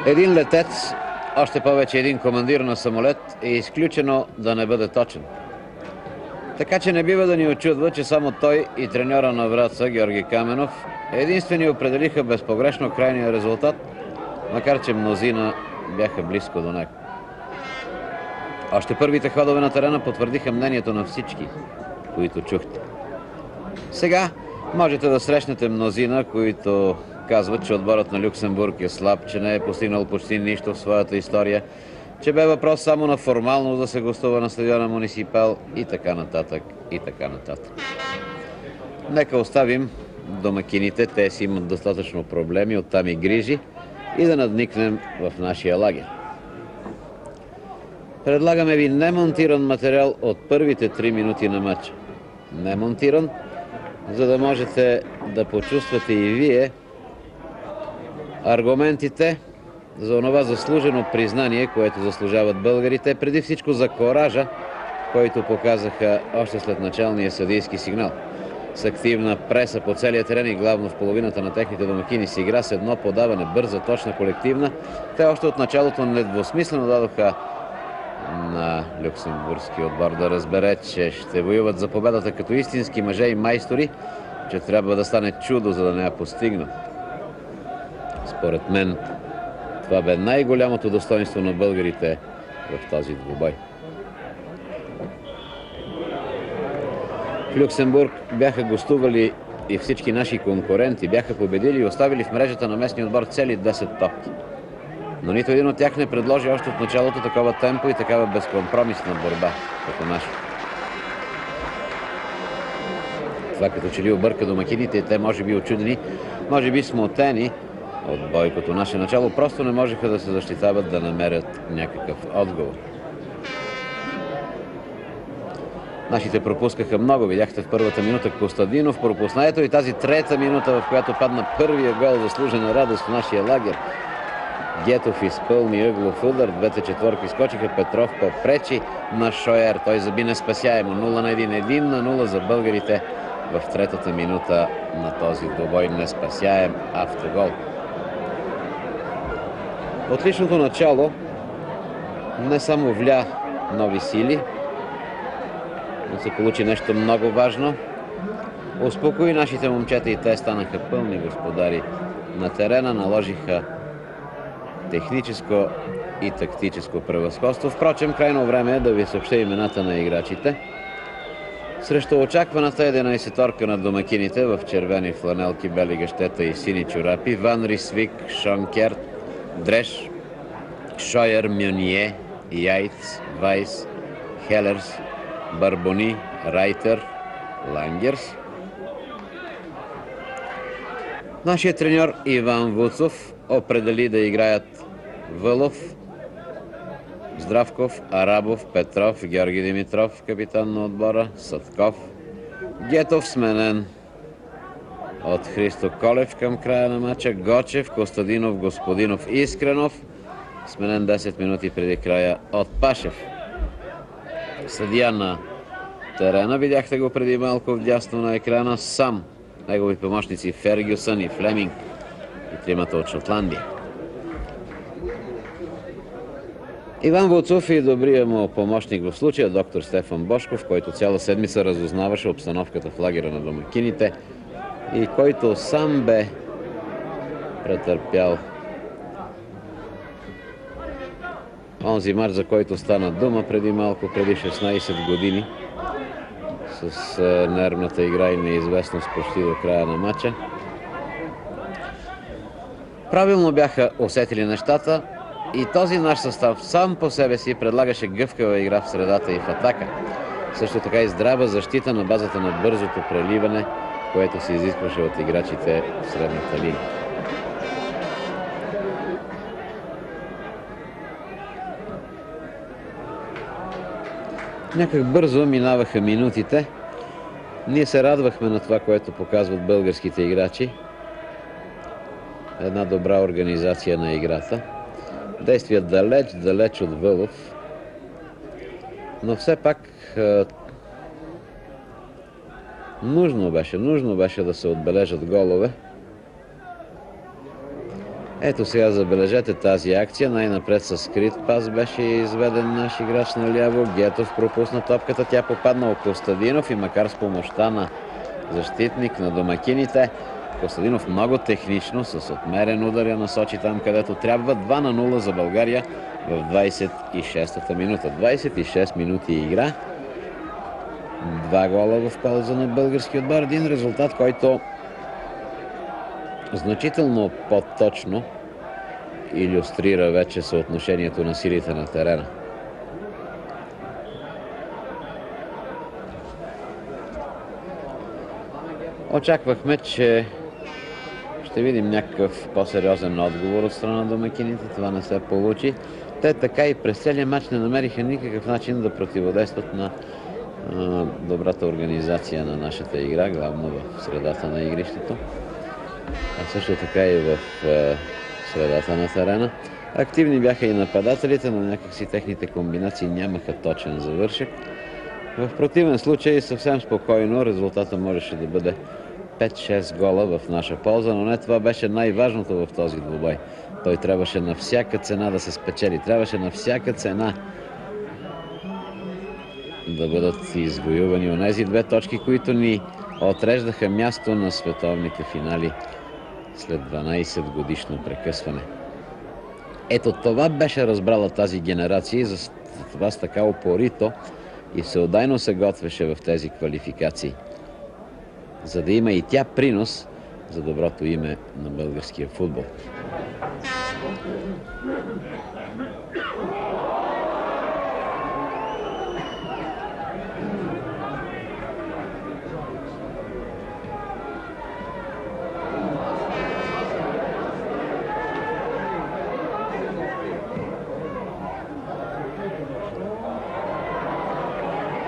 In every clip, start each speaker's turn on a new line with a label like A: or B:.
A: Един летец, още повече един командир на самолет, е изключено да не бъде точен. Така че не бива да ни очудва, че само той и треньора на Враца, Георги Каменов, единствени определиха безпогрешно крайния резултат, макар че мнозина бяха близко до него. Още първите ходове на терена потвърдиха мнението на всички, които чухте. Сега можете да срещнете мнозина, които казват, че отборът на Люксембург е слаб, че не е постигнал почти нищо в своята история, че бе въпрос само на формално да се гостува на стадиона Муниципал и така нататък, и така нататък. Нека оставим домакините, те си имат достатъчно проблеми, оттам и грижи, и да надникнем в нашия лагер. Предлагаме ви немонтиран материал от първите 3 минути на матча. Немонтиран, за да можете да почувствате и вие аргументите за онова заслужено признание, което заслужават българите, преди всичко за коража, който показаха още след началния съдийски сигнал. С активна преса по целия терен и главно в половината на техните домакини с игра с едно подаване, бърза, точна, колективна, те още от началото недвусмислено дадоха на люксембургски отбор да разбере, че ще воюват за победата като истински мъже и майстори, че трябва да стане чудо, за да не я постигнат. Според мен, това бе най-голямото достоинство на българите в този двубой. В Люксембург бяха гостували и всички наши конкуренти, бяха победили и оставили в мрежата на местния отбор цели 10 топки. Но нито един от тях не предложи още от началото такова темпо и такава безкомпромисна борба, като наша. Това като че ли обърка домакините и те може би очудени, може би смутени от бойкото наше начало, просто не можеха да се защитават, да намерят някакъв отговор. Нашите пропускаха много. Видяхте в първата минута Костадинов пропусна. Ето и тази трета минута, в която падна първия гол, заслужена радост в нашия лагер. Гетов изпълни ъглов удар, двете четворки скочиха, Петров попречи на Шоер. Той заби неспасяемо 0-1, 1-0 за българите в третата минута на този двубой. Неспасяем автогол. Отличното начало не само вля нови сили, но се получи нещо много важно. Успокои нашите момчета и те станаха пълни господари на терена, наложиха техническо и тактическо превъзходство. Впрочем, крайно време е да ви съобща имената на играчите. Срещу очакваната 11-торка на домакините в червени фланелки, бели гащета и сини чорапи: Ван Рисвик, Шонкерт, Дреш, Шойер, Мюние, Яйц, Вайс, Хелерс, Барбони, Райтер, Лангерс. Нашият треньор Иван Вуцов определи да играят Вълов, Здравков, Арабов, Петров, Георги Димитров, капитан на отбора, Съдков, Гетов сменен от Христо Колев към края на матча, Гочев, Костадинов, Господинов, Искренов, сменен 10 минути преди края от Пашев. Съдия на терена, видяхте го преди малко вдясно на екрана, сам. Негови помощници Фергюсън и Флеминг и тримата от Шотландия. Иван Вуцов и добрия му помощник в случая, доктор Стефан Бошков, който цяла седмица разузнаваше обстановката в лагера на домакините и който сам бе претърпял онзи мач, за който стана дума преди малко, преди 16 години, с нервната игра и неизвестност почти до края на матча. Правилно бяха усетили нещата и този наш състав сам по себе си предлагаше гъвкава игра в средата и в атака. Също така и здрава защита на базата на бързото преливане, което се изискваше от играчите в средната линия. Някак бързо минаваха минутите. Ние се радвахме на това, което показват българските играчи. Една добра организация на играта. Действия далеч от Вълов. Но все пак нужно беше да се отбележат голове. Ето сега забележете тази акция. Най-напред със скрит пас беше изведен наш играч наляво. Гетов пропусна топката. Тя попадна от Костадинов и макар с помощта на защитник на домакините, Костадинов много технично, с отмерен удар я насочи там, където трябва. 2-0 за България в 26-та минута. 26 минути игра. 2 гола в полза на български отбор. Един резултат, който значително по-точно илюстрира вече съотношението на силите на терена. Очаквахме, че ще видим някакъв по-сериозен отговор от страна на домакините. Това не се получи. Те така и през целия матч не намериха никакъв начин да противодействат на добрата организация на нашата игра, главно в средата на игрището, а също така и в средата на терена. Активни бяха и нападателите, но някакси техните комбинации нямаха точен завършек. В противен случай съвсем спокойно резултата можеше да бъде 5-6 гола в наша полза, но не това беше най-важното в този двубой. Той трябваше на всяка цена да се спечели, трябваше на всяка цена да бъдат извоювани онези 2 точки, които ни отреждаха място на световните финали след 12 годишно прекъсване. Ето това беше разбрала тази генерация и за това с така упорито и всеотдайно се готвеше в тези квалификации, за да има и тя принос за доброто име на българския футбол.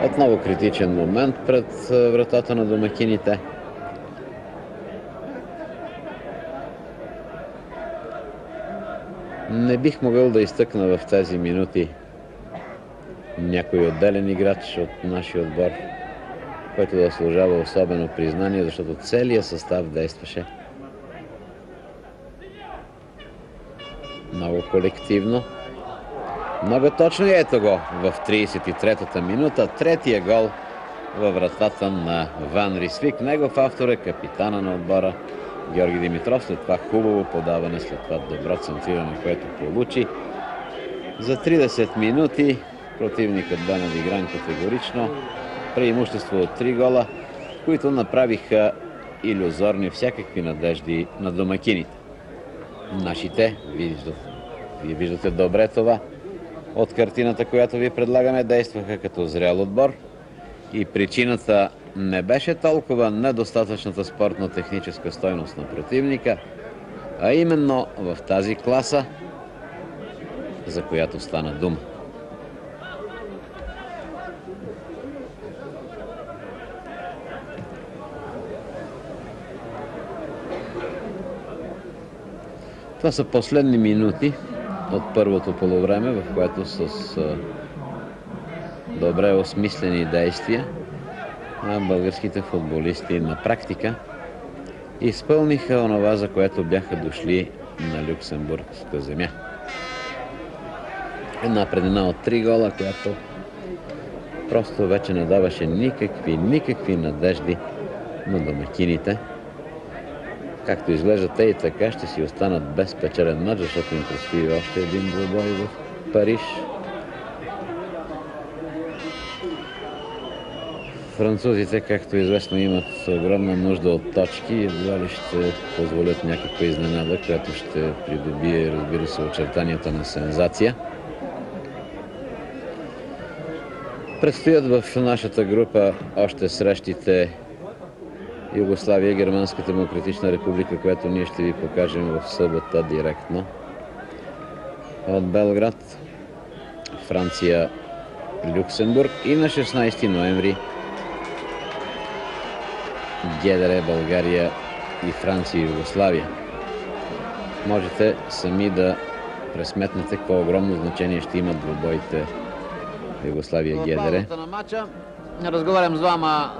A: Отново критичен момент пред вратата на домакините. Не бих могъл да изтъкна в тези минути някой отделен играч от нашия отбор, който да заслужава особено признание, защото целият състав действаше много колективно. Много точно и ето го в 33-та минута. Третия гол във вратата на Ван Рисвик. Негов автор е капитана на отбора Георги Димитров. След това хубаво подаване, след това добро центриране, което получи. За 30 минути противникът бе надигран категорично. Преимущество от 3 гола, които направиха илюзорни всякакви надежди на домакините. Нашите, вие виждате добре това, от картината, която ви предлагаме, действаха като зрял отбор и причината не беше толкова недостатъчната спортно-техническа стойност на противника, а именно в тази класа, за която стана дума. Това са последни минути от първото полувреме, в което с добре осмислени действия българските футболисти на практика изпълниха онова, за което бяха дошли на люксембургска земя. Една предина от 3 гола, която просто вече не даваше никакви надежди на домакините. Както изглежда, те и така ще си останат без печелен мач, защото им предстои още един двубой в Париж. Французите, както известно, имат огромна нужда от точки и едва ли ще позволят някаква изненада, която ще придобие, разбира се, очертанията на сензация. Предстоят в нашата група още срещите Югославия, Германска демократична република, която ние ще ви покажем в събота директно от Белград, Франция, Люксембург и на 16 ноември ГДР, България и Франция и Югославия. Можете сами да пресметнете какво огромно значение ще имат двубоите Югославия ГДР.
B: Разговарям с двама